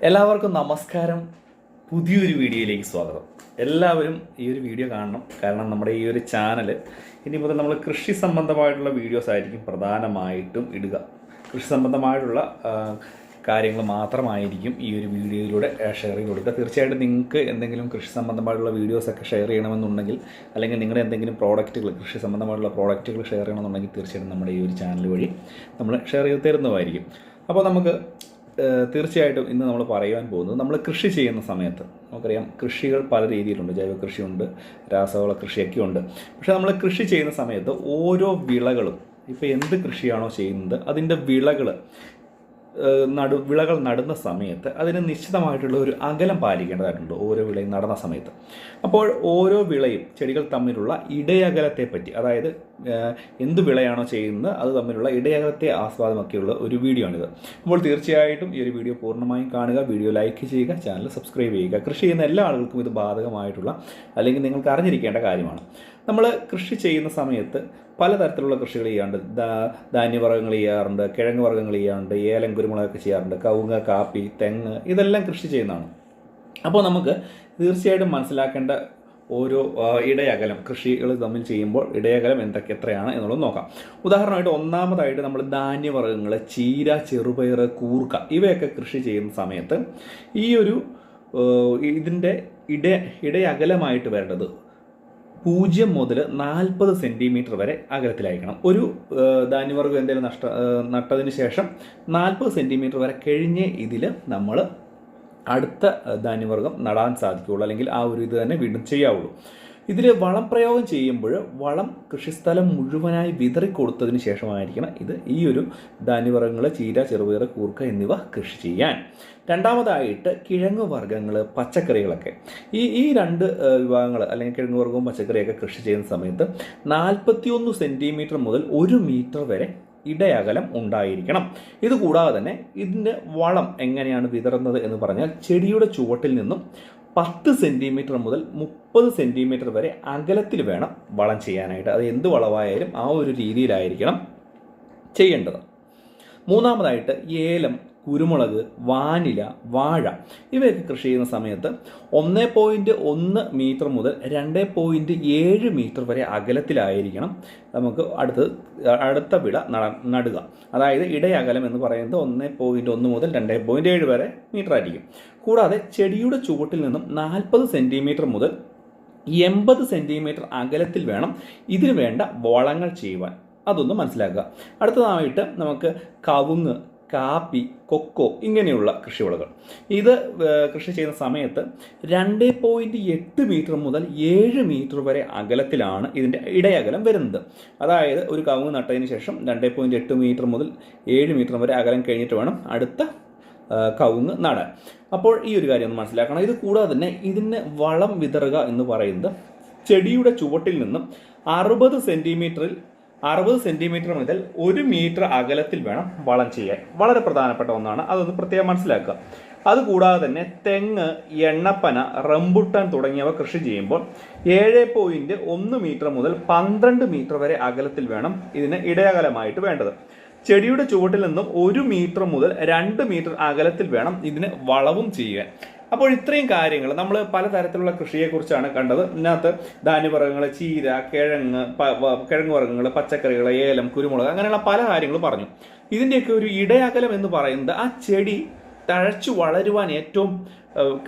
എല്ലാവർക്കും നമസ്കാരം. പുതിയൊരു വീഡിയോയിലേക്ക് സ്വാഗതം. എല്ലാവരും ഈ ഒരു വീഡിയോ കാണണം. കാരണം നമ്മുടെ ഈ ഒരു ചാനൽ ഇനി മുതൽ നമ്മൾ കൃഷി സംബന്ധമായിട്ടുള്ള വീഡിയോസ് ആയിരിക്കും പ്രധാനമായിട്ടും ഇടുക. കൃഷി സംബന്ധമായിട്ടുള്ള കാര്യങ്ങൾ മാത്രമായിരിക്കും ഈ ഒരു വീഡിയോയിലൂടെ ഷെയർ ചെയ്ത് കൊടുക്കുക. തീർച്ചയായിട്ടും നിങ്ങൾക്ക് എന്തെങ്കിലും കൃഷി സംബന്ധമായിട്ടുള്ള വീഡിയോസൊക്കെ ഷെയർ ചെയ്യണമെന്നുണ്ടെങ്കിൽ, അല്ലെങ്കിൽ നിങ്ങളുടെ എന്തെങ്കിലും പ്രോഡക്റ്റുകൾ, കൃഷി സംബന്ധമായിട്ടുള്ള പ്രോഡക്റ്റുകൾ ഷെയർ ചെയ്യണമെന്നുണ്ടെങ്കിൽ തീർച്ചയായിട്ടും നമ്മുടെ ഈ ഒരു ചാനൽ വഴി നമ്മൾ ഷെയർ ചെയ്ത് തരുന്നതായിരിക്കും. അപ്പോൾ നമുക്ക് തീർച്ചയായിട്ടും ഇന്ന് നമ്മൾ പറയുവാൻ പോകുന്നത്, നമ്മൾ കൃഷി ചെയ്യുന്ന സമയത്ത് നമുക്കറിയാം കൃഷികൾ പല രീതിയിലുണ്ട്. ജൈവ കൃഷിയുണ്ട്, രാസവള കൃഷിയൊക്കെ ഉണ്ട്. പക്ഷേ നമ്മൾ കൃഷി ചെയ്യുന്ന സമയത്ത് ഓരോ വിളകളും, ഇപ്പോൾ എന്ത് കൃഷിയാണോ ചെയ്യുന്നത് അതിൻ്റെ വിളകൾ നടുന്ന സമയത്ത് അതിന് നിശ്ചിതമായിട്ടുള്ള ഒരു അകലം പാലിക്കേണ്ടതായിട്ടുണ്ട് ഓരോ വിളയും നടുന്ന സമയത്ത്. അപ്പോൾ ഓരോ വിളയും ചെടികൾ തമ്മിലുള്ള ഇടയകലത്തെപ്പറ്റി, അതായത് എന്ത് വിളയാണോ ചെയ്യുന്നത് അത് തമ്മിലുള്ള ഇടയകലത്തെ ആസ്വാദമൊക്കെയുള്ള ഒരു വീഡിയോ ആണിത്. അപ്പോൾ തീർച്ചയായിട്ടും ഈ ഒരു വീഡിയോ പൂർണ്ണമായും കാണുക, വീഡിയോ ലൈക്ക് ചെയ്യുക, ചാനൽ സബ്സ്ക്രൈബ് ചെയ്യുക. കൃഷി ചെയ്യുന്ന എല്ലാ ആളുകൾക്കും ഇത് ബാധകമായിട്ടുള്ള, അല്ലെങ്കിൽ നിങ്ങൾക്ക് അറിഞ്ഞിരിക്കേണ്ട കാര്യമാണ്. നമ്മൾ കൃഷി ചെയ്യുന്ന സമയത്ത് പലതരത്തിലുള്ള കൃഷികൾ ചെയ്യാറുണ്ട്. ധാന്യവർഗ്ഗങ്ങൾ ചെയ്യാറുണ്ട്, കിഴങ്ങ് വർഗ്ഗങ്ങൾ ചെയ്യാറുണ്ട്, ഏലം, കുരുമുളകൊക്കെ ചെയ്യാറുണ്ട്, കവുങ്ങ്, കാപ്പി, തെങ്ങ്, ഇതെല്ലാം കൃഷി ചെയ്യുന്നതാണ്. അപ്പോൾ നമുക്ക് തീർച്ചയായിട്ടും മനസ്സിലാക്കേണ്ട ഓരോ ഇടയകലം, കൃഷികൾ തമ്മിൽ ചെയ്യുമ്പോൾ ഇടയകലം എത്രയാണ് എന്നുള്ളത് നോക്കാം. ഉദാഹരണമായിട്ട് ഒന്നാമതായിട്ട് നമ്മൾ ധാന്യവർഗ്ഗങ്ങൾ, ചീര, ചെറുപയർ, കൂർക്ക ഇവയൊക്കെ കൃഷി ചെയ്യുന്ന സമയത്ത് ഇതിൻ്റെ ഇടയകലമായിട്ട് വരേണ്ടത് 0 മുതൽ 40 സെൻറ്റിമീറ്റർ വരെ അകലത്തിലായിരിക്കണം. ഒരു ധാന്യവർഗ്ഗം എന്തെങ്കിലും നട്ടതിന് ശേഷം 40 സെൻറ്റിമീറ്റർ വരെ കഴിഞ്ഞ് ഇതിൽ നമ്മൾ അടുത്ത ധാന്യവർഗ്ഗം നടാൻ സാധിക്കുകയുള്ളൂ, അല്ലെങ്കിൽ ആ ഒരു ഇത് തന്നെ വീണ്ടും ചെയ്യാവുള്ളൂ. ഇതിൽ വളം പ്രയോഗം ചെയ്യുമ്പോൾ വളം കൃഷിസ്ഥലം മുഴുവനായി വിതറിക്കൊടുത്തതിന് ശേഷമായിരിക്കണം ഈ ഒരു ധാന്യവർഗ്ഗങ്ങൾ, ചീര, ചെറുപയർ, കൂർക്ക എന്നിവ കൃഷി ചെയ്യാൻ. രണ്ടാമതായിട്ട് കിഴങ്ങ് വർഗ്ഗങ്ങൾ, പച്ചക്കറികളൊക്കെ, ഈ രണ്ട് വിഭാഗങ്ങൾ, അല്ലെങ്കിൽ കിഴങ്ങ് വർഗ്ഗവും പച്ചക്കറിയൊക്കെ കൃഷി ചെയ്യുന്ന സമയത്ത് 41 സെൻറ്റിമീറ്റർ മുതൽ 1 മീറ്റർ വരെ ഇടയകലം ഉണ്ടായിരിക്കണം. ഇതുകൂടാതെ തന്നെ ഇതിൻ്റെ വളം എങ്ങനെയാണ് വിതറുന്നത് എന്ന് പറഞ്ഞാൽ, ചെടിയുടെ ചുവട്ടിൽ നിന്നും 10 സെൻറ്റിമീറ്റർ മുതൽ 30 സെൻറ്റിമീറ്റർ വരെ അകലത്തിൽ വേണം വളം ചെയ്യാനായിട്ട്. അത് എന്ത് വളമായാലും ആ ഒരു രീതിയിലായിരിക്കണം ചെയ്യേണ്ടത്. മൂന്നാമതായിട്ട് ഏലം, കുരുമുളക്, വാനില, വാഴ ഇവയൊക്കെ കൃഷി ചെയ്യുന്ന സമയത്ത് 1.1 മീറ്റർ മുതൽ 2.7 മീറ്റർ വരെ അകലത്തിലായിരിക്കണം നമുക്ക് അടുത്ത വിള നടുക. അതായത് ഇടയകലം എന്ന് പറയുന്നത് 1.1 മുതൽ 2.7 വരെ മീറ്റർ ആയിരിക്കും. കൂടാതെ ചെടിയുടെ ചുവട്ടിൽ നിന്നും 40 സെൻറ്റിമീറ്റർ മുതൽ 80 സെൻറ്റിമീറ്റർ അകലത്തിൽ വേണം ഇതിന് വേണ്ട വളങ്ങൾ ചെയ്യുവാൻ. അതൊന്ന് മനസ്സിലാക്കുക. അടുത്തതായിട്ട് നമുക്ക് കവുങ്ങ്, കാപ്പി, കൊക്കോ ഇങ്ങനെയുള്ള കൃഷിവിളകൾ ഇത് കൃഷി ചെയ്യുന്ന സമയത്ത് 2.8 മീറ്റർ മുതൽ 7 മീറ്റർ വരെ അകലത്തിലാണ് ഇതിൻ്റെ ഇടയകലം വരുന്നത്. അതായത് ഒരു കവുങ്ങ് നട്ടതിന് ശേഷം 2.8 മീറ്റർ മുതൽ 7 മീറ്റർ വരെ അകലം കഴിഞ്ഞിട്ട് വേണം അടുത്ത കവുങ്ങ് നടാൻ. അപ്പോൾ ഈ ഒരു കാര്യം ഒന്ന് മനസ്സിലാക്കണം. ഇത് കൂടാതെ തന്നെ ഇതിന് വളം വിതറുക എന്ന് പറയുന്നത് ചെടിയുടെ ചുവട്ടിൽ നിന്നും 60 സെൻറ്റിമീറ്റർ മുതൽ 1 മീറ്റർ അകലത്തിൽ വേണം വളം ചെയ്യാൻ. വളരെ പ്രധാനപ്പെട്ട ഒന്നാണ്, അതൊന്ന് പ്രത്യേകം മനസ്സിലാക്കുക. അതുകൂടാതെ തന്നെ തെങ്ങ്, എണ്ണപ്പന, റംബുട്ടാൻ തുടങ്ങിയവ കൃഷി ചെയ്യുമ്പോൾ 7.1 മീറ്റർ മുതൽ 12 മീറ്റർ വരെ അകലത്തിൽ വേണം ഇതിന് ഇടയകലമായിട്ട് വേണ്ടത്. ചെടിയുടെ ചുവട്ടിൽ നിന്നും 1 മീറ്റർ മുതൽ 2 മീറ്റർ അകലത്തിൽ വേണം ഇതിന് വളവും ചെയ്യാൻ. അപ്പോൾ ഇത്രയും കാര്യങ്ങൾ നമ്മൾ പലതരത്തിലുള്ള കൃഷിയെക്കുറിച്ചാണ് കണ്ടത്. ഇതിനകത്ത് ധാന്യവർഗ്ഗങ്ങൾ, ചീര, കിഴങ്ങ് വർഗ്ഗങ്ങൾ, പച്ചക്കറികൾ, ഏലം, കുരുമുളക്, അങ്ങനെയുള്ള പല കാര്യങ്ങൾ പറഞ്ഞു. ഇതിൻ്റെയൊക്കെ ഒരു ഇടയകലം എന്ന് പറയുന്നത് ആ ചെടി തഴച്ചു വളരുവാൻ ഏറ്റവും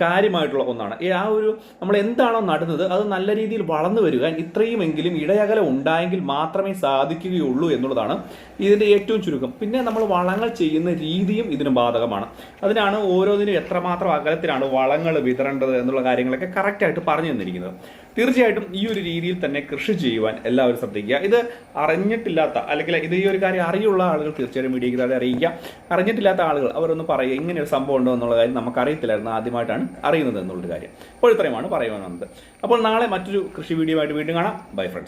കാര്യമായിട്ടുള്ള ഒന്നാണ്. ആ ഒരു നമ്മൾ എന്താണോ നടുന്നത് അത് നല്ല രീതിയിൽ വളർന്നു വരിക ഇത്രയുമെങ്കിലും ഇടയകലം ഉണ്ടായെങ്കിൽ മാത്രമേ സാധിക്കുകയുള്ളൂ എന്നുള്ളതാണ് ഇതിൻ്റെ ഏറ്റവും ചുരുക്കം. പിന്നെ നമ്മൾ വളങ്ങൾ ചെയ്യുന്ന രീതിയും ഇതിന് ബാധകമാണ്. അതിനാണ് ഓരോന്നിനും എത്രമാത്രം അകലത്തിലാണ് വളങ്ങൾ വിതരേണ്ടത് എന്നുള്ള കാര്യങ്ങളൊക്കെ കറക്റ്റായിട്ട് പറഞ്ഞു തന്നിരിക്കുന്നത്. തീർച്ചയായിട്ടും ഈ ഒരു രീതിയിൽ തന്നെ കൃഷി ചെയ്യുവാൻ എല്ലാവരും ശ്രദ്ധിക്കുക. ഇത് അറിഞ്ഞിട്ടില്ലാത്ത, അല്ലെങ്കിൽ ഈ ഒരു കാര്യം അറിയുള്ള ആളുകൾ തീർച്ചയായും വീഡിയോയ്ക്ക് താഴെ അറിയിക്കുക. അറിഞ്ഞിട്ടില്ലാത്ത ആളുകൾ അവരൊന്ന് പറയുക, ഇങ്ങനെ ഒരു സംഭവം ഉണ്ടോ എന്നുള്ള കാര്യം നമുക്കറിയത്തില്ലായിരുന്നു, ആദ്യമായിട്ടാണ് അറിയുന്നത് എന്നുള്ളൊരു കാര്യം. അപ്പോൾ ഇത്രയുമാണ് പറയുവാൻ വന്നത്. അപ്പോൾ നാളെ മറ്റൊരു കൃഷി വീഡിയോ ആയിട്ട് വീണ്ടും കാണാം. Bye friends.